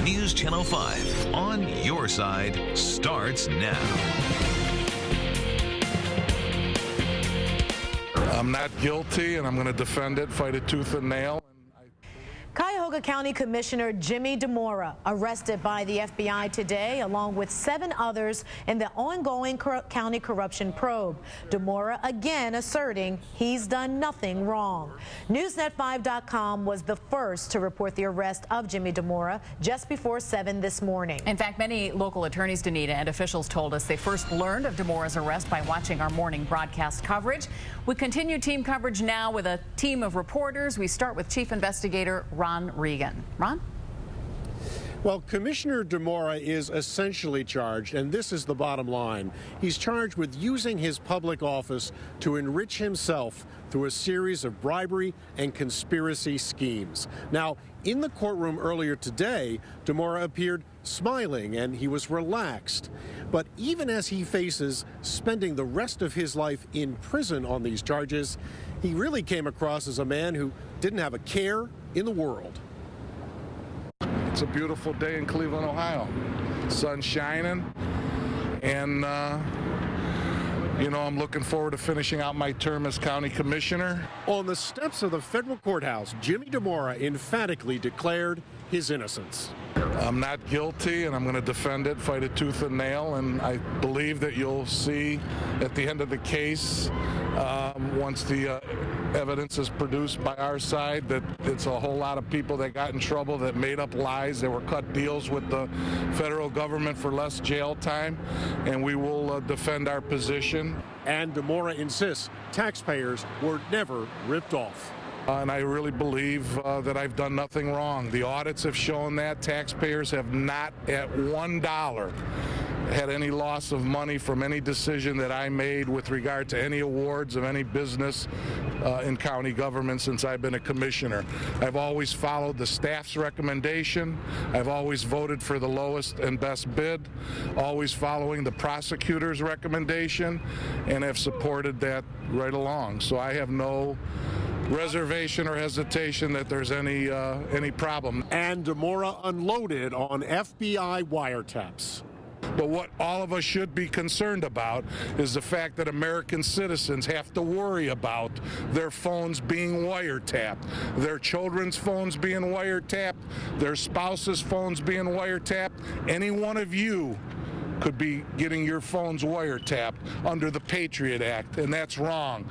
News Channel 5 on your side starts now. I'm not guilty, and I'm going to defend it, fight it tooth and nail. Cuyahoga County Commissioner Jimmy DeMora arrested by the FBI today, along with 7 others in the ongoing county corruption probe. DeMora again asserting he's done nothing wrong. Newsnet5.com was the first to report the arrest of Jimmy DeMora just before 7 this morning. In fact, many local attorneys, Danita, and officials told us they first learned of DeMora's arrest by watching our morning broadcast coverage. We continue team coverage now with a team of reporters. We start with Chief Investigator Ron Regan. Ron? Well, Commissioner DeMora is essentially charged, and this is the bottom line. He's charged with using his public office to enrich himself through a series of bribery and conspiracy schemes. Now, in the courtroom earlier today, DeMora appeared smiling and he was relaxed. But even as he faces spending the rest of his life in prison on these charges, he really came across as a man who didn't have a care in the world. It's a beautiful day in Cleveland, Ohio. Sun shining, and you know, I'm looking forward to finishing out my term as county commissioner. On the steps of the federal courthouse, Jimmy DeMora emphatically declared his innocence. I'm not guilty, and I'm going to defend it, fight it tooth and nail, and I believe that you'll see at the end of the case, once the evidence is produced by our side, that it's a whole lot of people that got in trouble, that made up lies, that were cut deals with the federal government for less jail time, and we will defend our position. And DeMora insists taxpayers were never ripped off. And I really believe that I've done nothing wrong. The audits have shown that taxpayers have not at $1 had any loss of money from any decision that I made with regard to any awards of any business in county government since I've been a commissioner. I've always followed the staff's recommendation. I've always voted for the lowest and best bid, always following the prosecutor's recommendation, and have supported that right along. So I have no reservation or hesitation that there's any problem. And DeMora unloaded on FBI wiretaps. But what all of us should be concerned about is the fact that American citizens have to worry about their phones being wiretapped, their children's phones being wiretapped, their spouses' phones being wiretapped. Any one of you could be getting your phones wiretapped under the Patriot Act, and that's wrong.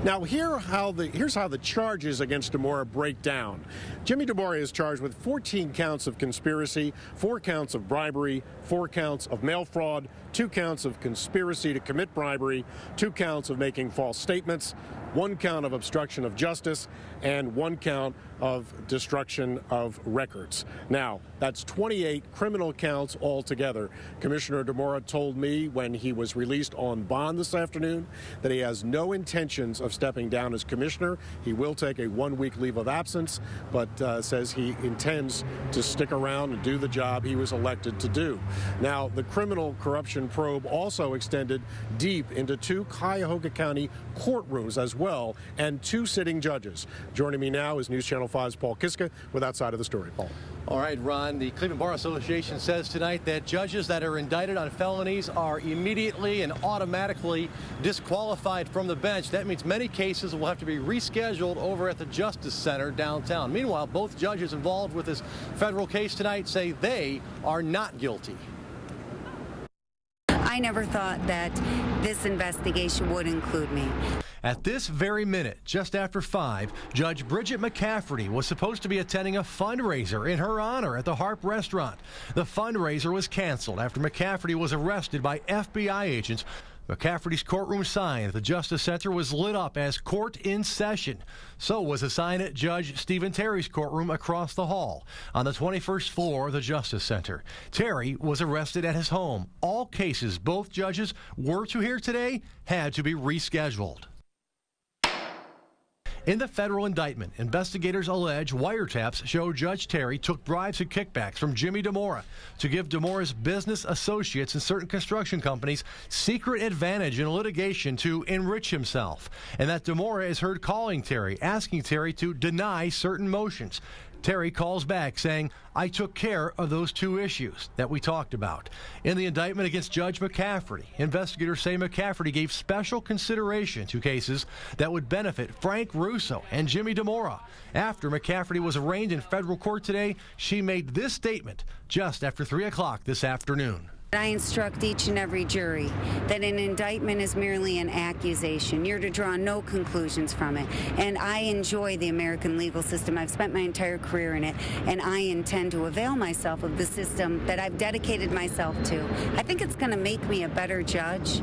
Now, here's how the charges against DeMora break down. Jimmy DeMora is charged with 14 counts of conspiracy, 4 counts of bribery, 4 counts of mail fraud, 2 counts of conspiracy to commit bribery, 2 counts of making false statements, 1 count of obstruction of justice, and 1 count of destruction of records. Now, that's 28 criminal counts altogether. Commissioner DeMora told me when he was released on bond this afternoon that he has no intentions of stepping down as commissioner. He will take a 1-week leave of absence, but says he intends to stick around and do the job he was elected to do. Now, the criminal corruption probe also extended deep into 2 Cuyahoga County courtrooms as well, and 2 sitting judges. Joining me now is News Channel 5's Paul Kiska with Outside of the Story. Paul. All right, Ron, the Cleveland Bar Association says tonight that judges that are indicted on felonies are immediately and automatically disqualified from the bench. That means many cases will have to be rescheduled over at the Justice Center downtown. Meanwhile, both judges involved with this federal case tonight say they are not guilty. I never thought that this investigation would include me. At this very minute, just after 5, Judge Bridget McCafferty was supposed to be attending a fundraiser in her honor at the Harp Restaurant. The fundraiser was canceled after McCafferty was arrested by FBI agents. McCafferty's courtroom sign at the Justice Center was lit up as court in session. So was a sign at Judge Stephen Terry's courtroom across the hall on the 21st floor of the Justice Center. Terry was arrested at his home. All cases both judges were to hear today had to be rescheduled. In the federal indictment, investigators allege wiretaps show Judge Terry took bribes and kickbacks from Jimmy DeMora to give DeMora's business associates and certain construction companies secret advantage in litigation to enrich himself, and that DeMora is heard calling Terry, asking Terry to deny certain motions. Terry calls back saying, I took care of those two issues that we talked about. In the indictment against Judge McCafferty, investigators say McCafferty gave special consideration to cases that would benefit Frank Russo and Jimmy DeMora. After McCafferty was arraigned in federal court today, she made this statement just after 3 o'clock this afternoon. I instruct each and every jury that an indictment is merely an accusation. You're to draw no conclusions from it. And I enjoy the American legal system. I've spent my entire career in it, and I intend to avail myself of the system that I've dedicated myself to. I think it's going to make me a better judge.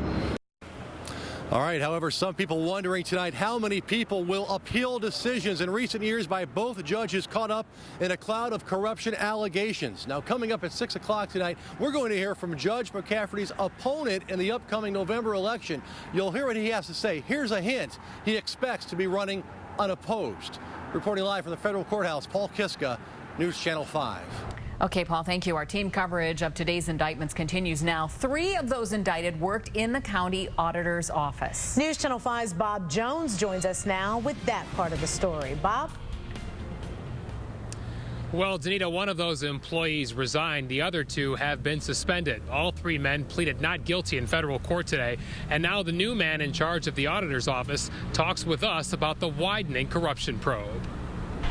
All right, however, some people wondering tonight how many people will appeal decisions in recent years by both judges caught up in a cloud of corruption allegations. Now, coming up at 6 o'clock tonight, we're going to hear from Judge McCafferty's opponent in the upcoming November election. You'll hear what he has to say. Here's a hint. He expects to be running unopposed. Reporting live from the federal courthouse, Paul Kiska, News Channel 5. Okay, Paul, thank you. Our team coverage of today's indictments continues now. 3 of those indicted worked in the county auditor's office. News Channel 5's Bob Jones joins us now with that part of the story. Bob? Well, Danita, one of those employees resigned. The other 2 have been suspended. All 3 men pleaded not guilty in federal court today. And now the new man in charge of the auditor's office talks with us about the widening corruption probe.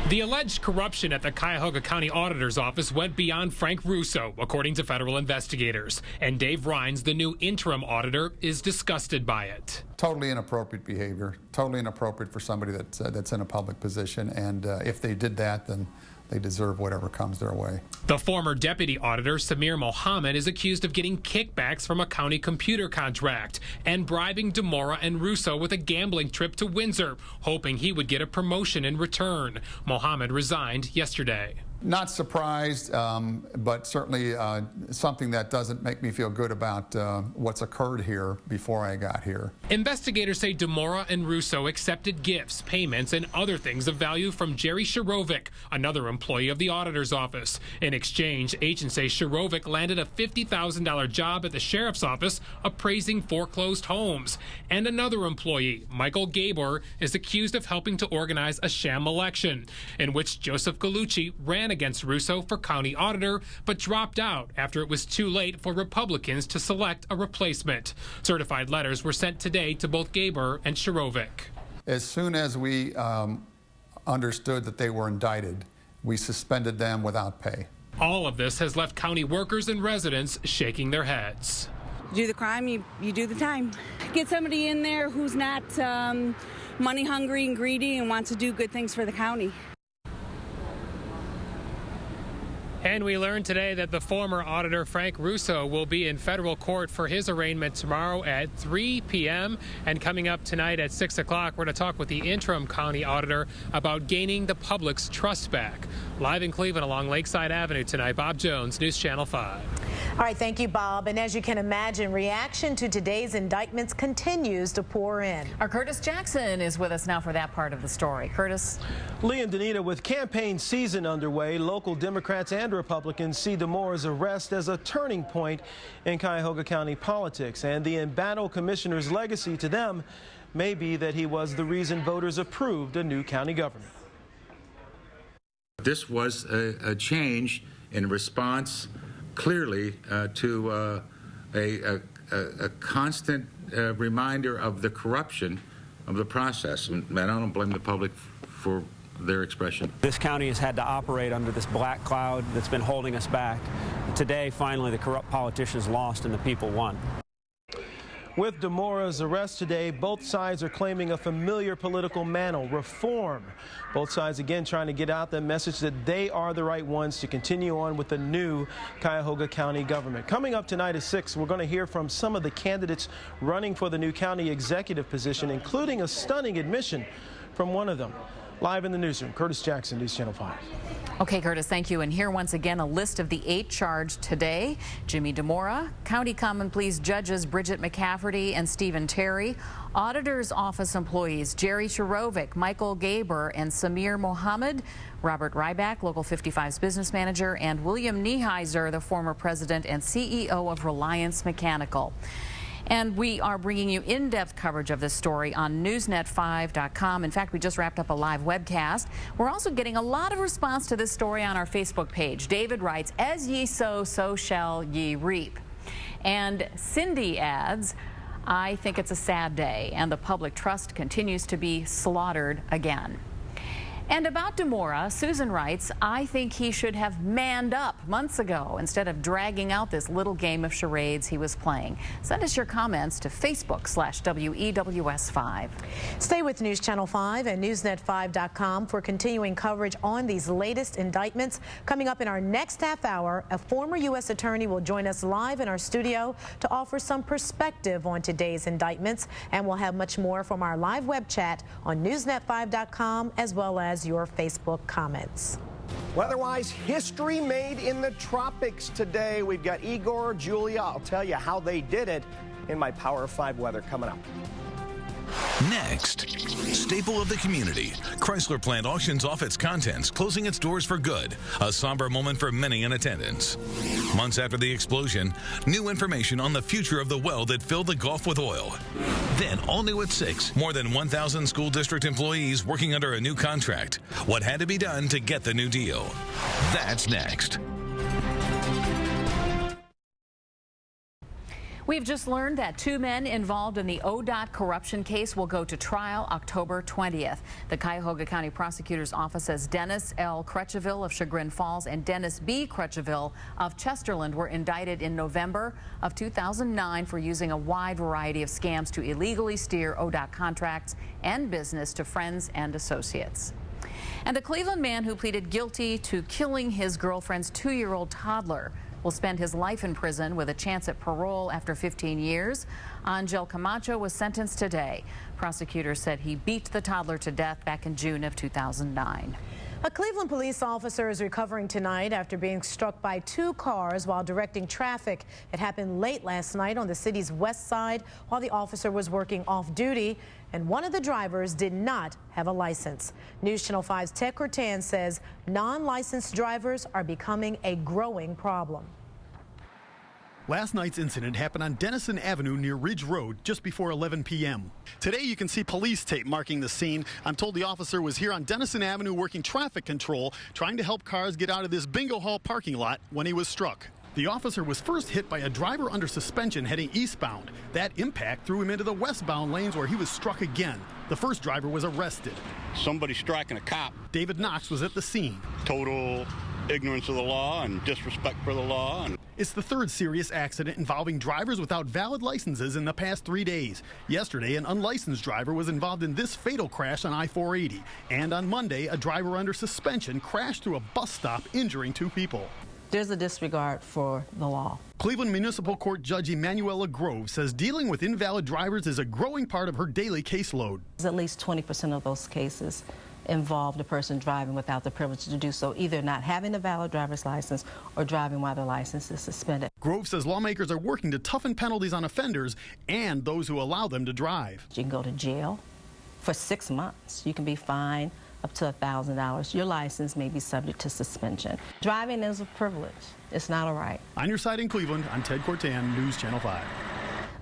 The alleged corruption at the Cuyahoga County Auditor's Office went beyond Frank Russo, according to federal investigators. And Dave Rines, the new interim auditor, is disgusted by it. Totally inappropriate behavior, totally inappropriate for somebody that's in a public position. And if they did that, then they deserve whatever comes their way. The former deputy auditor, Samir Mohammed, is accused of getting kickbacks from a county computer contract and bribing DeMora and Russo with a gambling trip to Windsor, hoping he would get a promotion in return. Mohammed resigned yesterday. Not surprised, but certainly something that doesn't make me feel good about what's occurred here before I got here. Investigators say DeMora and Russo accepted gifts, payments, and other things of value from Jerry Shirovic, another employee of the auditor's office. In exchange, agents say Shirovic landed a $50,000 job at the sheriff's office appraising foreclosed homes. And another employee, Michael Gabor, is accused of helping to organize a sham election in which Joseph Gallucci ran against Russo for county auditor, but dropped out after it was too late for Republicans to select a replacement. Certified letters were sent today to both Gabor and Shirovic. As soon as we understood that they were indicted, we suspended them without pay. All of this has left county workers and residents shaking their heads. You do the crime, you do the time. Get somebody in there who's not money hungry and greedy and wants to do good things for the county. And we learned today that the former auditor, Frank Russo, will be in federal court for his arraignment tomorrow at 3 p.m. And coming up tonight at 6 o'clock, we're going to talk with the interim county auditor about gaining the public's trust back. Live in Cleveland along Lakeside Avenue tonight, Bob Jones, News Channel 5. All right, thank you, Bob. And as you can imagine, reaction to today's indictments continues to pour in. Our Curtis Jackson is with us now for that part of the story. Curtis. Lee and Danita, with campaign season underway, local Democrats and Republicans see DeMora's arrest as a turning point in Cuyahoga County politics. And the embattled commissioner's legacy to them may be that he was the reason voters approved a new county government. This was a change in response clearly to a constant reminder of the corruption of the process. And I don't blame the public for their expression. This county has had to operate under this black cloud that's been holding us back. Today, finally, the corrupt politicians lost and the people won. With DeMora's arrest today, both sides are claiming a familiar political mantle, reform. Both sides again trying to get out the message that they are the right ones to continue on with the new Cuyahoga County government. Coming up tonight at 6, we're going to hear from some of the candidates running for the new county executive position, including a stunning admission from one of them. Live in the newsroom, Curtis Jackson, News Channel 5. Okay, Curtis, thank you. And here once again a list of the 8 charged today. Jimmy DeMora, County Common Pleas judges Bridget McCafferty and Stephen Terry, Auditor's Office employees Jerry Shirovic, Michael Gabor, and Samir Mohammed, Robert Ryback, Local 55's business manager, and William Nieheiser, the former president and CEO of Reliance Mechanical. And we are bringing you in-depth coverage of this story on Newsnet5.com. In fact, we just wrapped up a live webcast. We're also getting a lot of response to this story on our Facebook page. David writes, "As ye sow, so shall ye reap." And Cindy adds, "I think it's a sad day, and the public trust continues to be slaughtered again." And about DeMora, Susan writes, "I think he should have manned up months ago instead of dragging out this little game of charades he was playing." Send us your comments to Facebook/WEWS5. Stay with News Channel 5 and Newsnet5.com for continuing coverage on these latest indictments. Coming up in our next half hour, a former U.S. attorney will join us live in our studio to offer some perspective on today's indictments. And we'll have much more from our live web chat on Newsnet5.com as well as your Facebook comments. Weather-wise, history made in the tropics today. We've got Igor, Julia. I'll tell you how they did it in my Power of 5 weather coming up. Next, staple of the community. Chrysler plant auctions off its contents, closing its doors for good. A somber moment for many in attendance. Months after the explosion, new information on the future of the well that filled the Gulf with oil. Then, all new at 6, more than 1,000 school district employees working under a new contract. What had to be done to get the new deal? That's next. We've just learned that 2 men involved in the ODOT corruption case will go to trial October 20th. The Cuyahoga County Prosecutor's Office says Dennis L. Crutcheville of Chagrin Falls and Dennis B. Crutcheville of Chesterland were indicted in November of 2009 for using a wide variety of scams to illegally steer ODOT contracts and business to friends and associates. And a Cleveland man who pleaded guilty to killing his girlfriend's 2-year-old toddler will spend his life in prison with a chance at parole after 15 years. Angel Camacho was sentenced today. Prosecutors said he beat the toddler to death back in June of 2009. A Cleveland police officer is recovering tonight after being struck by 2 cars while directing traffic. It happened late last night on the city's west side while the officer was working off duty, and one of the drivers did not have a license. News Channel 5's Ted Cortan says non-licensed drivers are becoming a growing problem. Last night's incident happened on Denison Avenue near Ridge Road just before 11 p.m. Today you can see police tape marking the scene. I'm told the officer was here on Denison Avenue working traffic control, trying to help cars get out of this bingo hall parking lot when he was struck. The officer was first hit by a driver under suspension heading eastbound. That impact threw him into the westbound lanes where he was struck again. The first driver was arrested. Somebody striking a cop. David Knox was at the scene. Total ignorance of the law and disrespect for the law. It's the 3rd serious accident involving drivers without valid licenses in the past 3 days. Yesterday, an unlicensed driver was involved in this fatal crash on I-480. And on Monday, a driver under suspension crashed through a bus stop, injuring 2 people. There's a disregard for the law. Cleveland Municipal Court Judge Emanuela Grove says dealing with invalid drivers is a growing part of her daily caseload. At least 20% of those cases involve the person driving without the privilege to do so, either not having a valid driver's license or driving while their license is suspended. Grove says lawmakers are working to toughen penalties on offenders and those who allow them to drive. You can go to jail for 6 months. You can be fined up to $1,000. Your license may be subject to suspension. Driving is a privilege. It's not a right. On your side in Cleveland, I'm Ted Cortan, News Channel 5.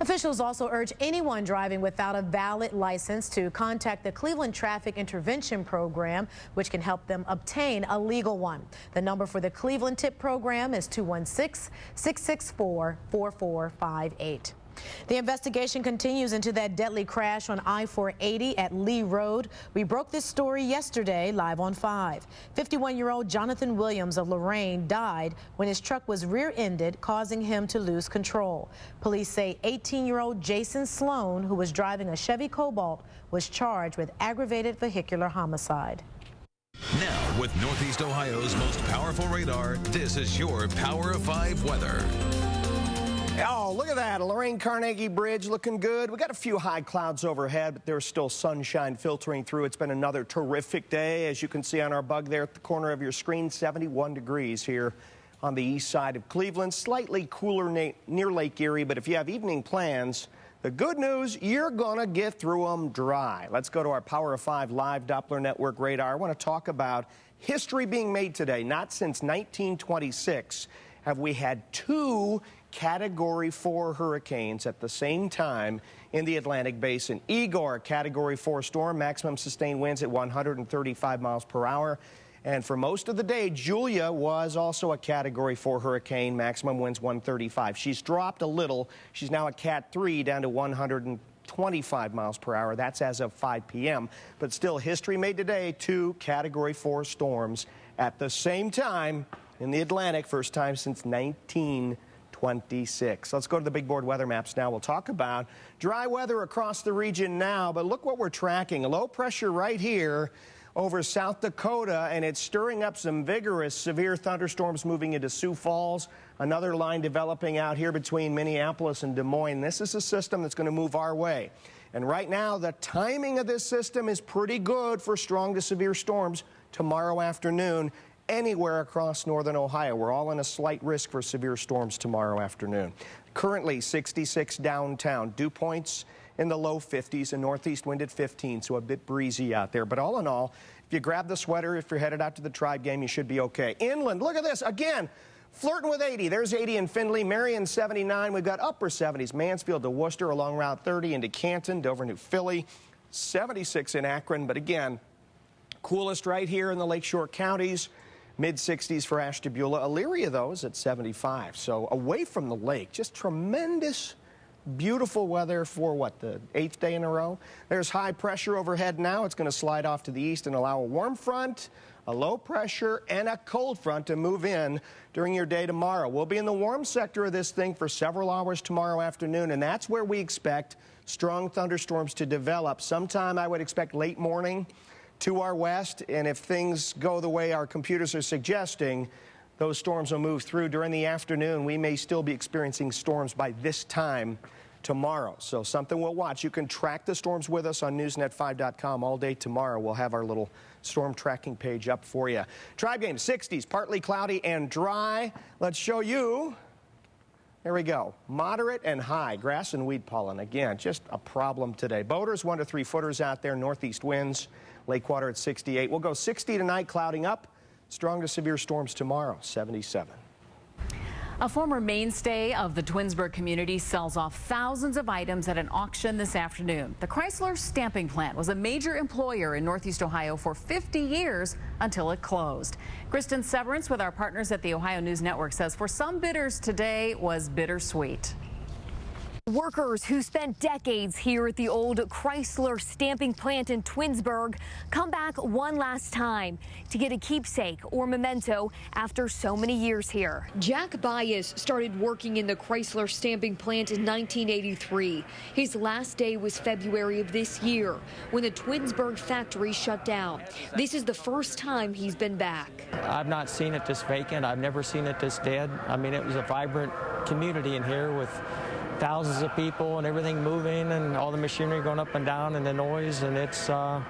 Officials also urge anyone driving without a valid license to contact the Cleveland Traffic Intervention Program, which can help them obtain a legal one. The number for the Cleveland TIP program is 216-664-4458. The investigation continues into that deadly crash on I-480 at Lee Road. We broke this story yesterday live on 5. 51-year-old Jonathan Williams of Lorain died when his truck was rear-ended, causing him to lose control. Police say 18-year-old Jason Sloan, who was driving a Chevy Cobalt, was charged with aggravated vehicular homicide. Now, with Northeast Ohio's most powerful radar, this is your Power of 5 weather. Oh, look at that. Lorain-Carnegie Bridge looking good. We got a few high clouds overhead, but there's still sunshine filtering through. It's been another terrific day. As you can see on our bug there at the corner of your screen, 71 degrees here on the east side of Cleveland. Slightly cooler near Lake Erie, but if you have evening plans, the good news, you're going to get through them dry. Let's go to our Power of 5 live Doppler Network radar. I want to talk about history being made today. Not since 1926 have we had 2 Category 4 hurricanes at the same time in the Atlantic Basin. Igor, Category 4 storm, maximum sustained winds at 135 miles per hour. And for most of the day, Julia was also a Category 4 hurricane, maximum winds 135. She's dropped a little. She's now a Cat 3 down to 125 miles per hour. That's as of 5 p.m. But still, history made today, 2 Category 4 storms at the same time in the Atlantic, first time since 1926. Let's go to the big board weather maps now. We'll talk about dry weather across the region now, but look what we're tracking. A low pressure right here over South Dakota, and it's stirring up some vigorous, severe thunderstorms moving into Sioux Falls. Another line developing out here between Minneapolis and Des Moines. This is a system that's going to move our way. And right now, the timing of this system is pretty good for strong to severe storms tomorrow afternoon anywhere across northern Ohio. We're all in a slight risk for severe storms tomorrow afternoon. Currently 66 downtown, dew points in the low 50s, and northeast wind at 15, so a bit breezy out there. But all in all, if you grab the sweater, if you're headed out to the Tribe game, you should be okay. Inland, look at this, again, flirting with 80. There's 80 in Findlay, Marion 79. We've got upper 70s, Mansfield to Worcester along Route 30 into Canton, Dover, New Philly, 76 in Akron. But again, coolest right here in the Lakeshore counties. Mid-60s for Ashtabula. Elyria, though, is at 75. So away from the lake, just tremendous, beautiful weather for, what, the 8th day in a row? There's high pressure overhead now. It's going to slide off to the east and allow a warm front, a low pressure, and a cold front to move in during your day tomorrow. We'll be in the warm sector of this thing for several hours tomorrow afternoon, and that's where we expect strong thunderstorms to develop. Sometime I would expect late morning to our west, and if things go the way our computers are suggesting, those storms will move through during the afternoon. We may still be experiencing storms by this time tomorrow, so something we'll watch. You can track the storms with us on newsnet5.com all day tomorrow. We'll have our little storm tracking page up for you. Tribe game, 60s, partly cloudy and dry. Let's show you. There we go. Moderate and high grass and weed pollen. Again, just a problem today. Boaters 1 to 3 footers out there. Northeast winds. Lake water at 68. We'll go 60 tonight, clouding up. Strong to severe storms tomorrow, 77. A former mainstay of the Twinsburg community sells off thousands of items at an auction this afternoon. The Chrysler stamping plant was a major employer in Northeast Ohio for 50 years until it closed. Kristen Severance with our partners at the Ohio News Network says for some bidders today was bittersweet. Workers who spent decades here at the old Chrysler stamping plant in Twinsburg come back one last time to get a keepsake or memento after so many years here. Jack Baez started working in the Chrysler stamping plant in 1983. His last day was February of this year when the Twinsburg factory shut down. This is the first time he's been back. I've not seen it this vacant. I've never seen it this dead. I mean, it was a vibrant community in here with thousands of people and everything moving and all the machinery going up and down and the noise, and it's a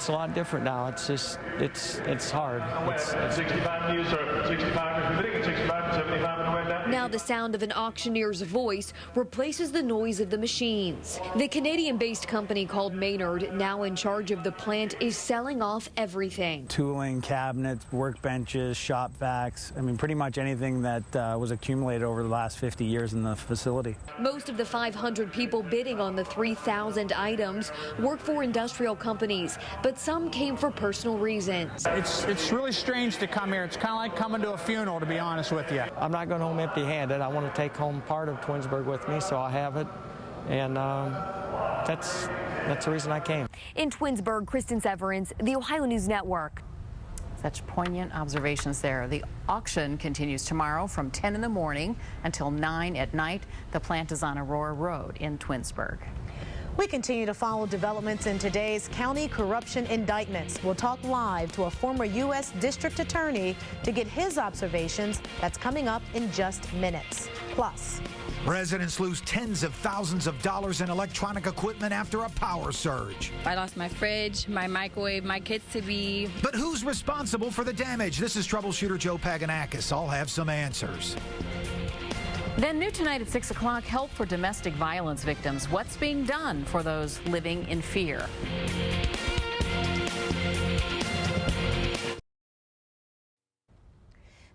lot different now. It's just, it's hard. 65 news or 65, 65, 75 and away down. Now the sound of an auctioneer's voice replaces the noise of the machines. The Canadian-based company called Maynard, now in charge of the plant, is selling off everything. Tooling, cabinets, workbenches, shop vacs. I mean, pretty much anything that was accumulated over the last 50 years in the facility. Most of the 500 people bidding on the 3,000 items work for industrial companies, but some came for personal reasons. It's really strange to come here. It's kind of like coming to a funeral, to be honest with you. I'm not going home empty-handed. I want to take home part of Twinsburg with me, so I have it, and that's the reason I came. In Twinsburg, Kristen Severance, the Ohio News Network. Such poignant observations there. The auction continues tomorrow from 10 in the morning until 9 at night. The plant is on Aurora Road in Twinsburg. We continue to follow developments in today's county corruption indictments. We'll talk live to a former U.S. District Attorney to get his observations. That's coming up in just minutes. Plus, residents lose tens of thousands of dollars in electronic equipment after a power surge. I lost my fridge, my microwave, my kids' TV. But who's responsible for the damage? This is troubleshooter Joe Paganakis. I'll have some answers. Then new tonight at 6 o'clock, help for domestic violence victims. What's being done for those living in fear?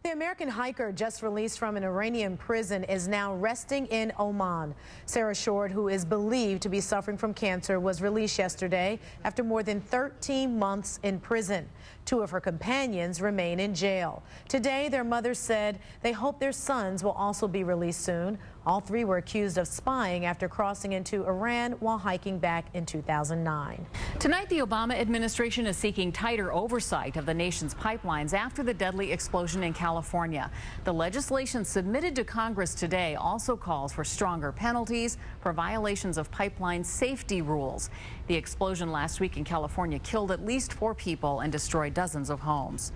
The American hiker just released from an Iranian prison is now resting in Oman. Sarah Short, who is believed to be suffering from cancer, was released yesterday after more than 13 months in prison. Two of her companions remain in jail. Today, their mother said they hope their sons will also be released soon. All three were accused of spying after crossing into Iran while hiking back in 2009. Tonight, the Obama administration is seeking tighter oversight of the nation's pipelines after the deadly explosion in California. The legislation submitted to Congress today also calls for stronger penalties for violations of pipeline safety rules. The explosion last week in California killed at least 4 people and destroyed dozens of homes.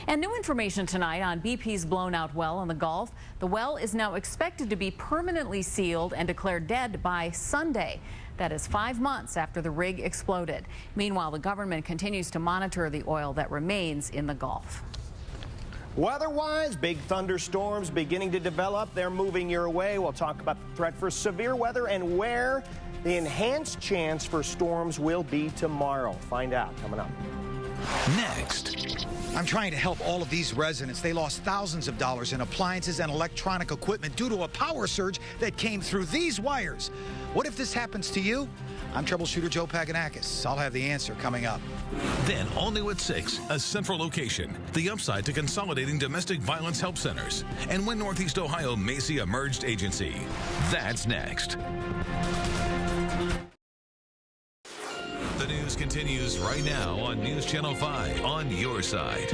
And new information tonight on BP's blown-out well in the Gulf. The well is now expected to be permanently sealed and declared dead by Sunday. That is 5 months after the rig exploded. Meanwhile, the government continues to monitor the oil that remains in the Gulf. Weather-wise, big thunderstorms beginning to develop. They're moving your way. We'll talk about the threat for severe weather and where the enhanced chance for storms will be tomorrow. Find out coming up. Next. I'm trying to help all of these residents. They lost thousands of dollars in appliances and electronic equipment due to a power surge that came through these wires. What if this happens to you? I'm troubleshooter Joe Paganakis. I'll have the answer coming up. Then, all new at 6, a central location, the upside to consolidating domestic violence help centers, and when Northeast Ohio may see a merged agency. That's next. The news continues right now on News Channel 5 on your side.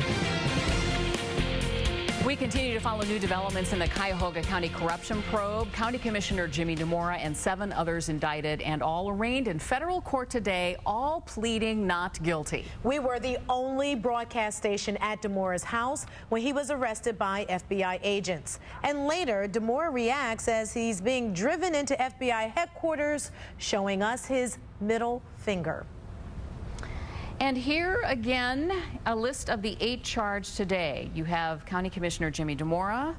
We continue to follow new developments in the Cuyahoga County corruption probe. County Commissioner Jimmy DeMora and 7 others indicted and all arraigned in federal court today, all pleading not guilty. We were the only broadcast station at DeMora's house when he was arrested by FBI agents. And later, DeMora reacts as he's being driven into FBI headquarters, showing us his middle finger. And here again, a list of the 8 charged today. You have County Commissioner Jimmy DeMora,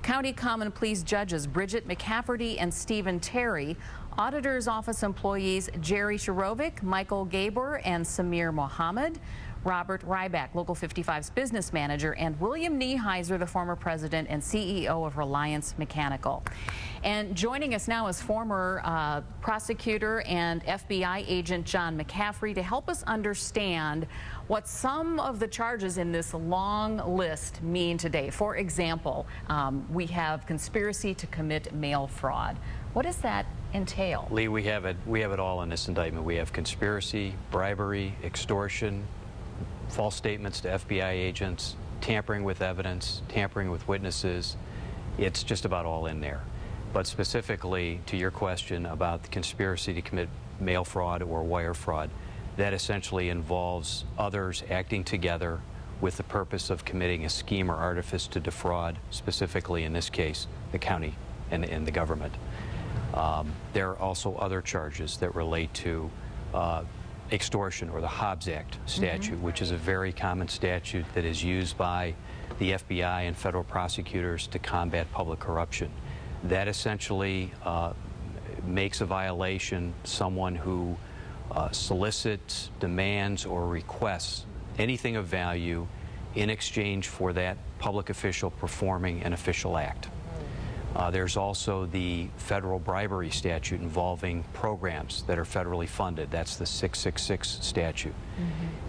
County Common Pleas judges Bridget McCafferty and Stephen Terry, Auditor's Office employees Jerry Shirovic, Michael Gabor, and Samir Mohammed, Robert Ryback, Local 55's business manager, and William Nieheiser, the former president and CEO of Reliance Mechanical. And joining us now is former prosecutor and FBI agent John McCaffrey to help us understand what some of the charges in this long list mean today. For example, we have conspiracy to commit mail fraud. What does that entail? Lee, we have it all in this indictment. We have conspiracy, bribery, extortion, false statements to FBI agents, tampering with evidence, tampering with witnesses. It's just about all in there. But specifically to your question about the conspiracy to commit mail fraud or wire fraud, that essentially involves others acting together with the purpose of committing a scheme or artifice to defraud, specifically in this case, the county and the government. There are also other charges that relate to extortion, or the Hobbs Act statute, which is a very common statute that is used by the FBI and federal prosecutors to combat public corruption. That essentially makes a violation someone who solicits, demands, or requests anything of value in exchange for that public official performing an official act. There's also the federal bribery statute involving programs that are federally funded. That's the 666 statute.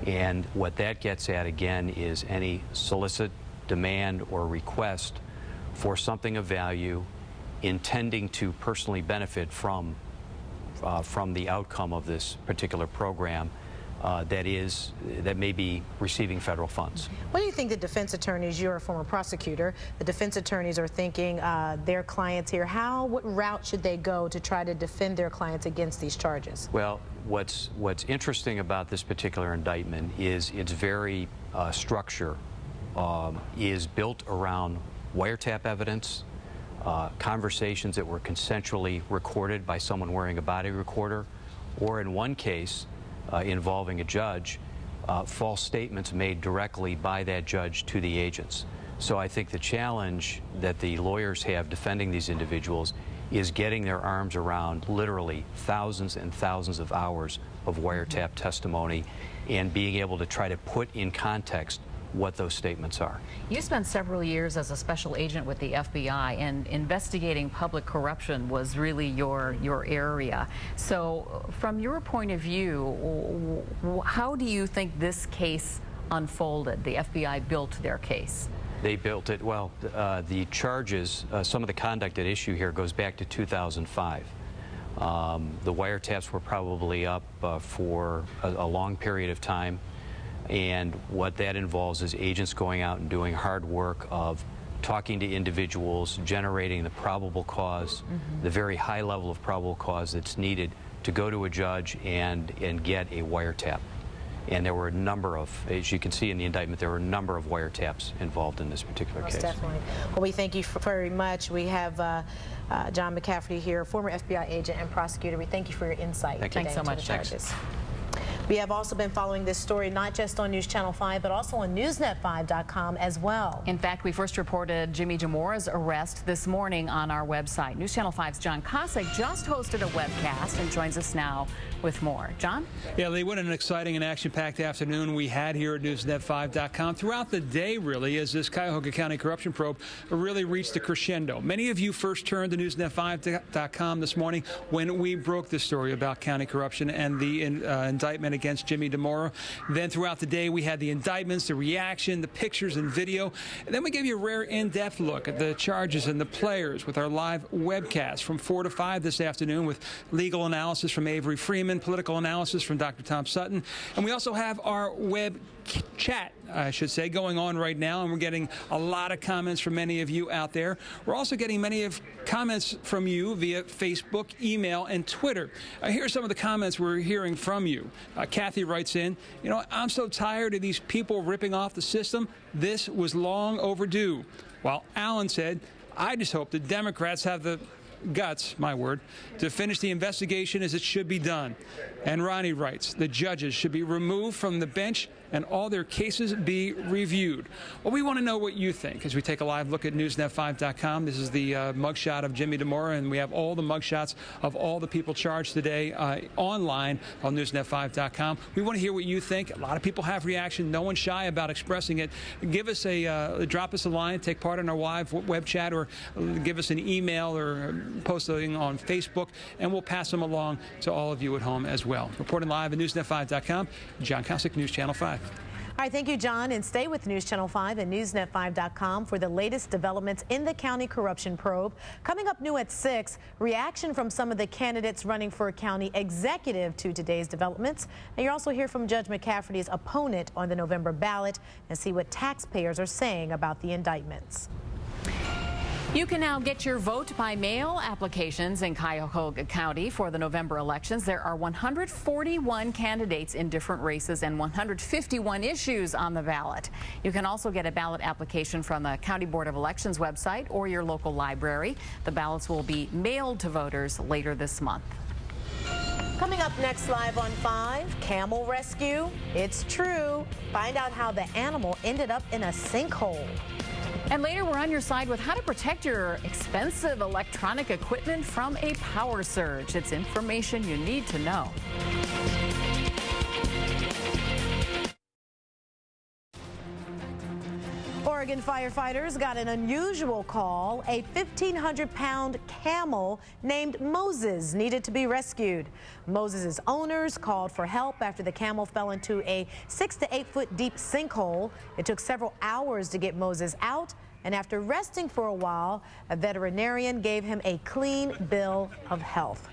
And what that gets at, again, is any solicit, demand, or request for something of value intending to personally benefit from the outcome of this particular program that may be receiving federal funds. What do you think the defense attorneys, you're a former prosecutor, the defense attorneys are thinking their clients here? What route should they go to try to defend their clients against these charges? Well, what's interesting about this particular indictment is its very structure is built around wiretap evidence, conversations that were consensually recorded by someone wearing a body recorder, or in one case, involving a judge, false statements made directly by that judge to the agents. So I think the challenge that the lawyers have defending these individuals is getting their arms around literally thousands and thousands of hours of wiretap testimony and being able to try to put in context what those statements are. You spent several years as a special agent with the FBI, and investigating public corruption was really your area. So from your point of view, how do you think this case unfolded? The FBI built their case. They built it, well, the charges, some of the conduct at issue here goes back to 2005. The wiretaps were probably up for a long period of time. And what that involves is agents going out and doing hard work of talking to individuals, generating the probable cause, the very high level of probable cause that's needed to go to a judge and get a wiretap. And there were a number of, as you can see in the indictment, there were a number of wiretaps involved in this particular case. Definitely. Well, we thank you very much. We have John McCafferty here, former FBI agent and prosecutor. We thank you for your insight. Thanks so much. Thanks. We have also been following this story not just on News Channel 5, but also on NewsNet5.com as well. In fact, we first reported Jimmy Damora's arrest this morning on our website. News Channel 5's John Kosick just hosted a webcast and joins us now with more. John? Yeah, Lee, what an exciting and action-packed afternoon we had here at NewsNet5.com. Throughout the day, really, as this Cuyahoga County corruption probe really reached a crescendo. Many of you first turned to NewsNet5.com this morning when we broke the story about county corruption and the indictment against Jimmy Damora. Then throughout the day, we had the indictments, the reaction, the pictures and video. And then we gave you a rare in-depth look at the charges and the players with our live webcast from 4 to 5 this afternoon with legal analysis from Avery Freeman, political analysis from Dr. Tom Sutton. And we also have our web chat, I should say, going on right now, and we're getting a lot of comments from many of you out there. We're also getting many of comments from you via Facebook, email, and Twitter. Here are some of the comments we're hearing from you. Kathy writes in, you know, I'm so tired of these people ripping off the system. This was long overdue. While Alan said, I just hope the Democrats have the guts, my word, to finish the investigation as it should be done. And Ronnie writes, the judges should be removed from the bench and all their cases be reviewed. Well, we want to know what you think as we take a live look at NewsNet5.com. This is the mugshot of Jimmy Damora, and we have all the mugshots of all the people charged today online on NewsNet5.com. We want to hear what you think. A lot of people have reaction. No one's shy about expressing it. Give us drop us a line, take part in our live web chat, or give us an email or post something on Facebook, and we'll pass them along to all of you at home as well. Reporting live at NewsNet5.com, John Kosick, News Channel 5. All right, thank you, John, and stay with News Channel 5 and NewsNet5.com for the latest developments in the county corruption probe. Coming up new at 6, reaction from some of the candidates running for a county executive to today's developments. And you'll also hear from Judge McCafferty's opponent on the November ballot and see what taxpayers are saying about the indictments. You can now get your vote by mail applications in Cuyahoga County for the November elections. There are 141 candidates in different races and 151 issues on the ballot. You can also get a ballot application from the County Board of Elections website or your local library. The ballots will be mailed to voters later this month. Coming up next live on 5, camel rescue. It's true. Find out how the animal ended up in a sinkhole. And later, we're on your side with how to protect your expensive electronic equipment from a power surge. It's information you need to know. Oregon firefighters got an unusual call. A 1,500-pound camel named Moses needed to be rescued. Moses' owners called for help after the camel fell into a 6 to 8 foot deep sinkhole. It took several hours to get Moses out, and after resting for a while, a veterinarian gave him a clean bill of health.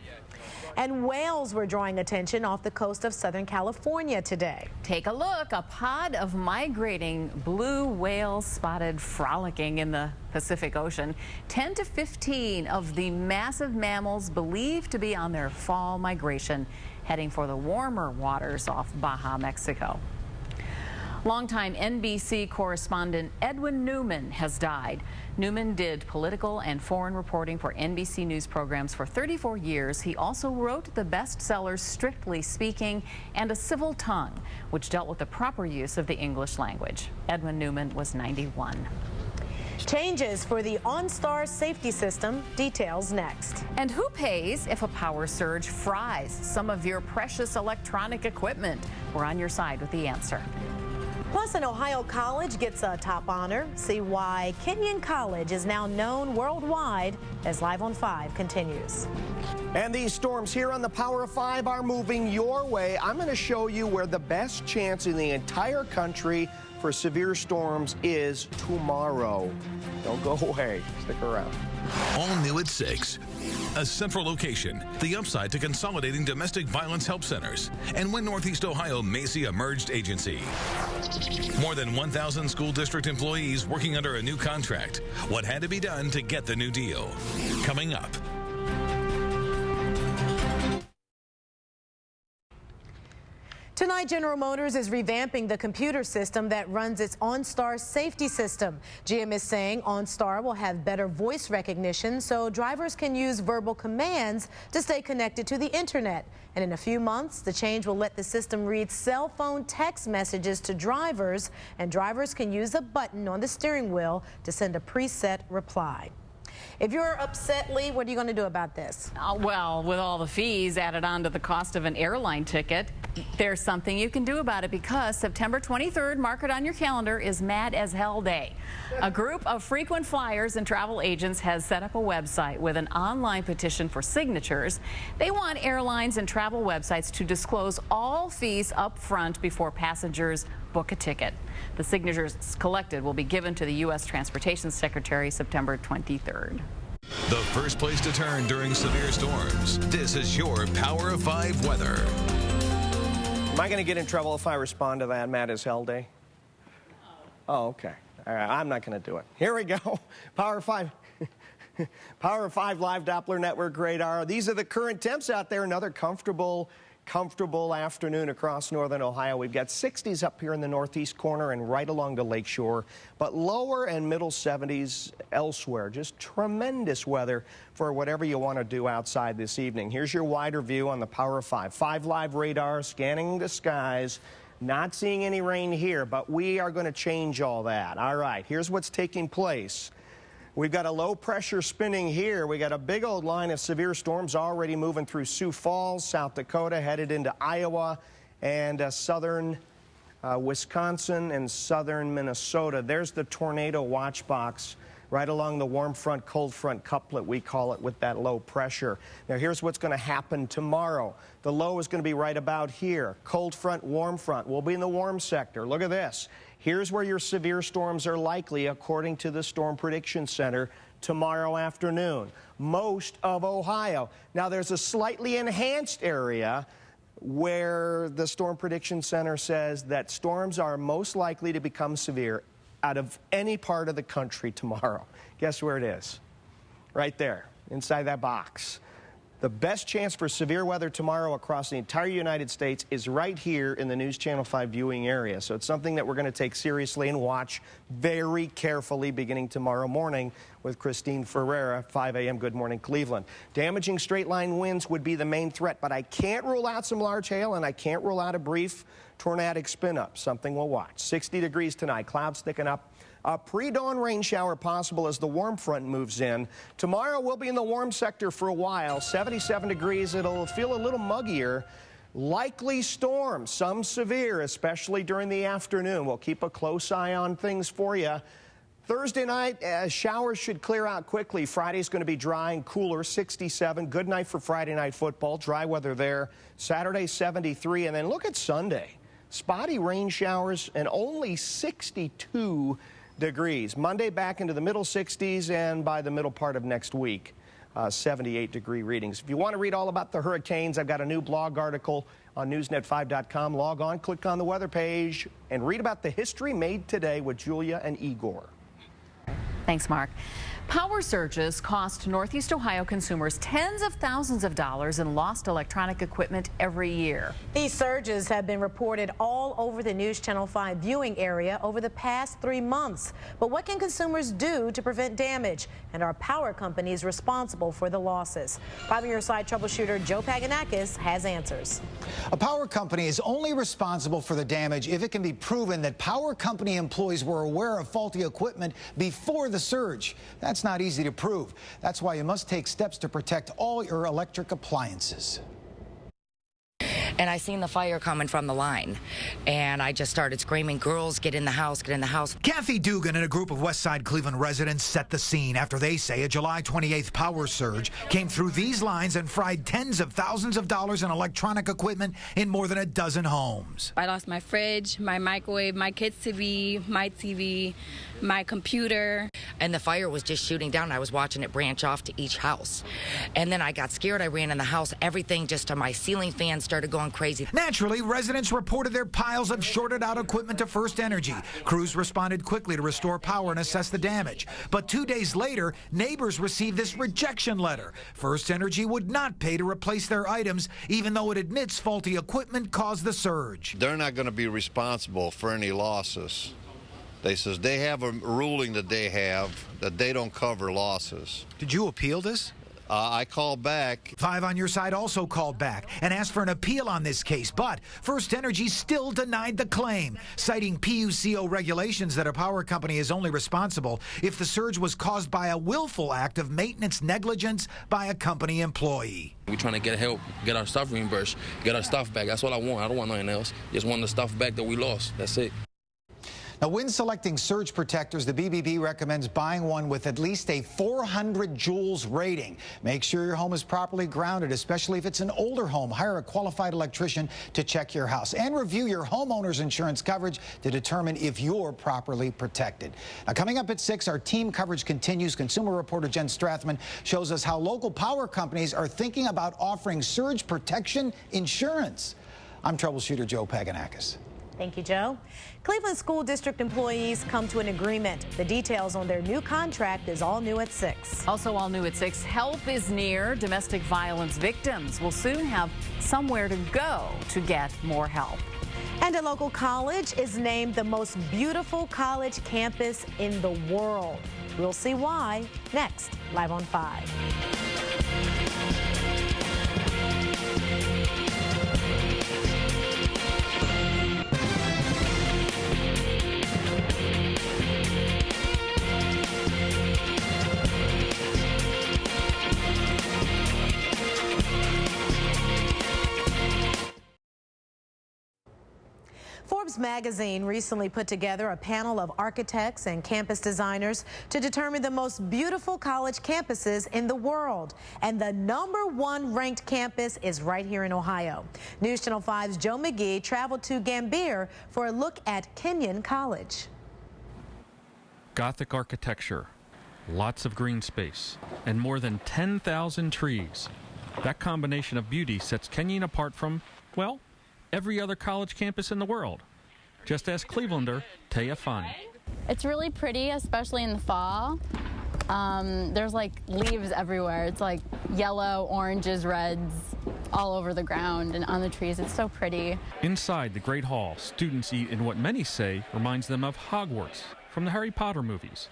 And whales were drawing attention off the coast of Southern California today. Take a look. A pod of migrating blue whales spotted frolicking in the Pacific Ocean. 10 to 15 of the massive mammals believed to be on their fall migration, heading for the warmer waters off Baja, Mexico. Longtime NBC correspondent Edwin Newman has died. Newman did political and foreign reporting for NBC News programs for 34 years. He also wrote the bestsellers Strictly Speaking and A Civil Tongue, which dealt with the proper use of the English language. Edwin Newman was 91. Changes for the OnStar safety system. Details next. And who pays if a power surge fries some of your precious electronic equipment? We're on your side with the answer. Plus, an Ohio college gets a top honor. See why Kenyon College is now known worldwide as Live on 5 continues. And these storms here on the Power of 5 are moving your way. I'm going to show you where the best chance in the entire country for severe storms is tomorrow. Don't go away. Stick around. All new at 6. A central location, the upside to consolidating domestic violence help centers, and when Northeast Ohio Macy a merged agency. More than 1,000 school district employees working under a new contract. What had to be done to get the new deal? Coming up. Tonight, General Motors is revamping the computer system that runs its OnStar safety system. GM is saying OnStar will have better voice recognition so drivers can use verbal commands to stay connected to the internet. And in a few months, the change will let the system read cell phone text messages to drivers, and drivers can use a button on the steering wheel to send a preset reply. If you're upset, Lee, what are you going to do about this? Well, with all the fees added on to the cost of an airline ticket, there's something you can do about it because September 23rd, mark it on your calendar, is Mad as Hell Day. A group of frequent flyers and travel agents has set up a website with an online petition for signatures. They want airlines and travel websites to disclose all fees up front before passengers book a ticket. The signatures collected will be given to the U.S. Transportation Secretary September 23rd. The first place to turn during severe storms. This is your Power of 5 weather. Am I going to get in trouble if I respond to that Mad as Hell Day? Oh, okay. All right, I'm not going to do it. Here we go. Power of 5. Power of 5 live Doppler network radar. These are the current temps out there. Another comfortable afternoon across northern Ohio. We've got 60s up here in the northeast corner and right along the lakeshore, but lower and middle 70s elsewhere. Just tremendous weather for whatever you want to do outside this evening. Here's your wider view on the Power of 5. 5 live radar scanning the skies. Not seeing any rain here, but we are going to change all that. All right, here's what's taking place. We've got a low pressure spinning here. We got a big old line of severe storms already moving through Sioux Falls, South Dakota, headed into Iowa and southern Wisconsin and southern Minnesota. There's the tornado watch box right along the warm front, cold front couplet, we call it, with that low pressure. Now, here's what's going to happen tomorrow. The low is going to be right about here. Cold front, warm front. We'll be in the warm sector. Look at this. Here's where your severe storms are likely, according to the Storm Prediction Center, tomorrow afternoon. Most of Ohio. Now, there's a slightly enhanced area where the Storm Prediction Center says that storms are most likely to become severe out of any part of the country tomorrow. Guess where it is? Right there, inside that box. The best chance for severe weather tomorrow across the entire United States is right here in the News Channel 5 viewing area. So it's something that we're going to take seriously and watch very carefully beginning tomorrow morning with Christine Ferreira, 5 a.m. Good Morning Cleveland. Damaging straight-line winds would be the main threat, but I can't rule out some large hail, and I can't rule out a brief tornadic spin-up, something we'll watch. 60 degrees tonight, clouds thicken up. A pre-dawn rain shower possible as the warm front moves in. Tomorrow we'll be in the warm sector for a while. 77 degrees. It'll feel a little muggier. Likely storms, some severe, especially during the afternoon. We'll keep a close eye on things for you. Thursday night, showers should clear out quickly. Friday's going to be dry and cooler, 67. Good night for Friday night football. Dry weather there. Saturday, 73. And then look at Sunday. Spotty rain showers and only 62 degrees. Monday back into the middle 60s, and by the middle part of next week, 78-degree readings. If you want to read all about the hurricanes, I've got a new blog article on newsnet5.com. Log on, click on the weather page, and read about the history made today with Julia and Igor. Thanks, Mark. Power surges cost Northeast Ohio consumers tens of thousands of dollars in lost electronic equipment every year. These surges have been reported all over the News Channel 5 viewing area over the past 3 months. But what can consumers do to prevent damage? And are power companies responsible for the losses? 5 On Your Side troubleshooter Joe Paganakis has answers. A power company is only responsible for the damage if it can be proven that power company employees were aware of faulty equipment before the surge. That's not easy to prove. That's why you must take steps to protect all your electric appliances. and I seen the fire coming from the line, and I just started screaming, "Girls, get in the house, get in the house." Kathy Dugan and a group of Westside Cleveland residents set the scene after they say a July 28th power surge came through these lines and fried tens of thousands of dollars in electronic equipment in more than a dozen homes. I lost my fridge, my microwave, my kids' TV, my TV, my computer. And the fire was just shooting down. I was watching it branch off to each house. And then I got scared. I ran in the house. Everything just to my ceiling fan started going crazy. Naturally, residents reported their piles of shorted out equipment to First Energy. Crews responded quickly to restore power and assess the damage. But 2 days later, neighbors received this rejection letter. First Energy would not pay to replace their items, even though it admits faulty equipment caused the surge. They're not going to be responsible for any losses. They says they have a ruling that they don't cover losses. Did you appeal this? I called back. 5 on Your Side also called back and asked for an appeal on this case, but First Energy still denied the claim, citing PUCO regulations that a power company is only responsible if the surge was caused by a willful act of maintenance negligence by a company employee. We're trying to get help, get our stuff reimbursed, get our stuff back. That's all I want. I don't want nothing else. Just want the stuff back that we lost. That's it. Now, when selecting surge protectors, the BBB recommends buying one with at least a 400 joules rating. Make sure your home is properly grounded, especially if it's an older home. Hire a qualified electrician to check your house and review your homeowner's insurance coverage to determine if you're properly protected. Now, coming up at 6, our team coverage continues. Consumer reporter Jen Strathman shows us how local power companies are thinking about offering surge protection insurance. I'm troubleshooter Joe Paganakis. Thank you, Joe. Cleveland School District employees come to an agreement. The details on their new contract is all new at 6. Also all new at 6, help is near. Domestic violence victims will soon have somewhere to go to get more help. And a local college is named the most beautiful college campus in the world. We'll see why next, live on 5. Forbes magazine recently put together a panel of architects and campus designers to determine the most beautiful college campuses in the world. And the #1 ranked campus is right here in Ohio. News Channel 5's Joe McGee traveled to Gambier for a look at Kenyon College. Gothic architecture, lots of green space, and more than 10,000 trees. That combination of beauty sets Kenyon apart from, well, every other college campus in the world. Just ask Clevelander Taya Fani. It's really pretty, especially in the fall. There's like leaves everywhere. It's like yellow, oranges, reds, all over the ground and on the trees. It's so pretty. Inside the Great Hall, students eat in what many say reminds them of Hogwarts from the Harry Potter movies.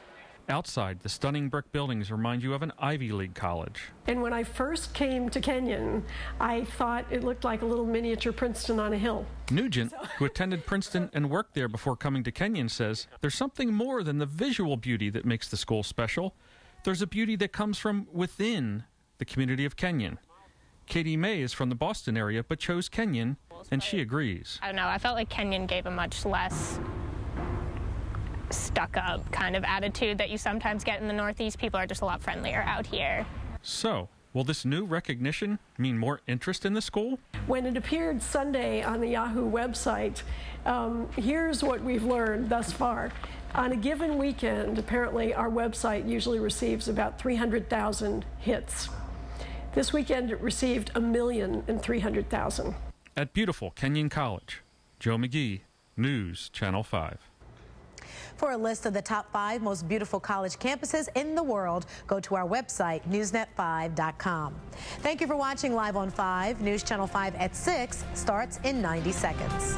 Outside, the stunning brick buildings remind you of an Ivy League college. And when I first came to Kenyon, I thought it looked like a little miniature Princeton on a hill. Nugent, who attended Princeton and worked there before coming to Kenyon, says there's something more than the visual beauty that makes the school special. There's a beauty that comes from within the community of Kenyon. Katie May is from the Boston area but chose Kenyon, and she agrees. I don't know, I felt like Kenyon gave a much less stuck-up kind of attitude that you sometimes get in the Northeast. People are just a lot friendlier out here. So, will this new recognition mean more interest in the school? When it appeared Sunday on the Yahoo website, here's what we've learned thus far. On a given weekend, apparently our website usually receives about 300,000 hits. This weekend it received 1,300,000. At beautiful Kenyon College, Joe McGee, News Channel 5. For a list of the top 5 most beautiful college campuses in the world, go to our website, newsnet5.com. Thank you for watching Live on 5. News Channel 5 at 6 starts in 90 seconds.